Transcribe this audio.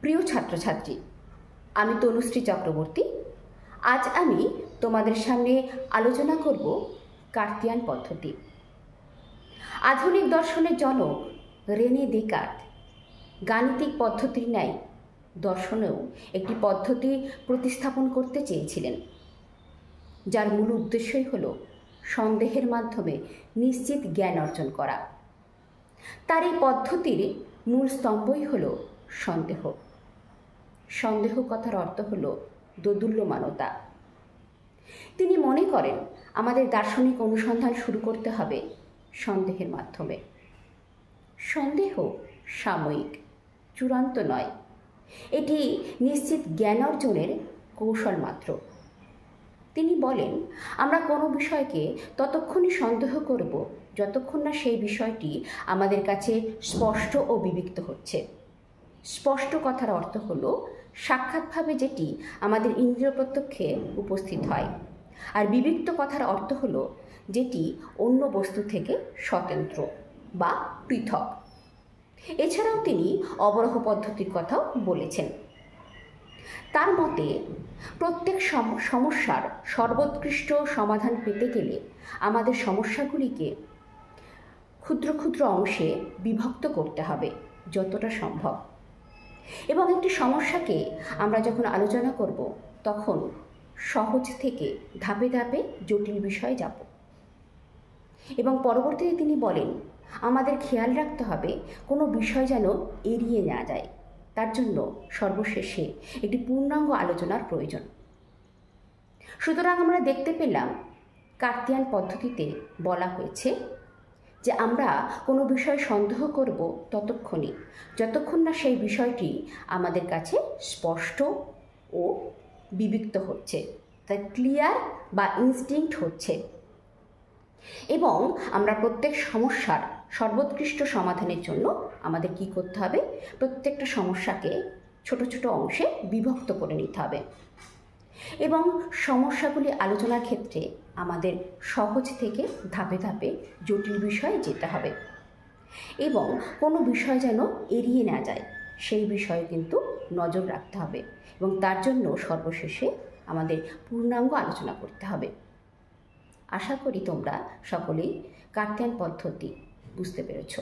প্রিয় ছাত্রছাত্রী, আমি তনুশ্রী চক্রবর্তী। আজ আমি তোমাদের সামনে আলোচনা করব কার্তিয়ান পদ্ধতি। আধুনিক দর্শনের জনক রেনে দেকার্ত গাণিতিক পদ্ধতির ন্যায় দর্শনেও একটি পদ্ধতি প্রতিস্থাপন করতে চেয়েছিলেন, যার মূল উদ্দেশ্যই হল সন্দেহের মাধ্যমে নিশ্চিত জ্ঞান অর্জন করা। তার এই পদ্ধতির মূল স্তম্ভই হল সন্দেহ। সন্দেহ কথার অর্থ হল দোদুল্যমানতা। তিনি মনে করেন আমাদের দার্শনিক অনুসন্ধান শুরু করতে হবে সন্দেহের মাধ্যমে। সন্দেহ সাময়িক, চূড়ান্ত নয়। এটি নিশ্চিত জ্ঞান অর্জনের কৌশল মাত্র। তিনি বলেন, আমরা কোনো বিষয়কে ততক্ষণই সন্দেহ করব যতক্ষণ না সেই বিষয়টি আমাদের কাছে স্পষ্ট ও বিবিক্ত হচ্ছে। স্পষ্ট কথার অর্থ হল সাক্ষাৎভাবে যেটি আমাদের ইন্দ্রিয় প্রত্যক্ষে উপস্থিত হয়, আর বিবিক্ত কথার অর্থ হল যেটি অন্য বস্তু থেকে স্বতন্ত্র বা পৃথক। এছাড়াও তিনি অবরোহ পদ্ধতির কথাও বলেছেন। তার মতে প্রত্যেক সমস্যার সর্বোৎকৃষ্ট সমাধান পেতে গেলে আমাদের সমস্যাগুলিকে ক্ষুদ্র ক্ষুদ্র অংশে বিভক্ত করতে হবে যতটা সম্ভব। এবং একটি সমস্যাকে আমরা যখন আলোচনা করব তখন সহজ থেকে ধাপে ধাপে জটিল বিষয়ে যাব। এবং পরবর্তীতে তিনি বলেন, আমাদের খেয়াল রাখতে হবে কোনো বিষয় যেন এড়িয়ে না যায়। তার জন্য সর্বশেষে একটি পূর্ণাঙ্গ আলোচনার প্রয়োজন। সুতরাং আমরা দেখতে পেলাম কার্তিয়ান পদ্ধতিতে বলা হয়েছে যে আমরা কোনো বিষয় সন্দেহ করব ততক্ষণই যতক্ষণ না সেই বিষয়টি আমাদের কাছে স্পষ্ট ও বিবিক্ত হচ্ছে, তা ক্লিয়ার বা ইনস্টিংক্ট হচ্ছে। এবং আমরা প্রত্যেক সমস্যার সর্বোৎকৃষ্ট সমাধানের জন্য আমাদের কি করতে হবে? প্রত্যেকটা সমস্যাকে ছোট ছোট অংশে বিভক্ত করে নিতে হবে। এবং সমস্যাগুলি আলোচনার ক্ষেত্রে আমাদের সহজ থেকে ধাপে ধাপে জটিল বিষয়ে যেতে হবে। এবং কোনো বিষয় যেন এড়িয়ে না যায় সেই বিষয়ে কিন্তু নজর রাখতে হবে। এবং তার জন্য সর্বশেষে আমাদের পূর্ণাঙ্গ আলোচনা করতে হবে। আশা করি তোমরা সকলেই কার্তিয়ান পদ্ধতি বুঝতে পেরেছ।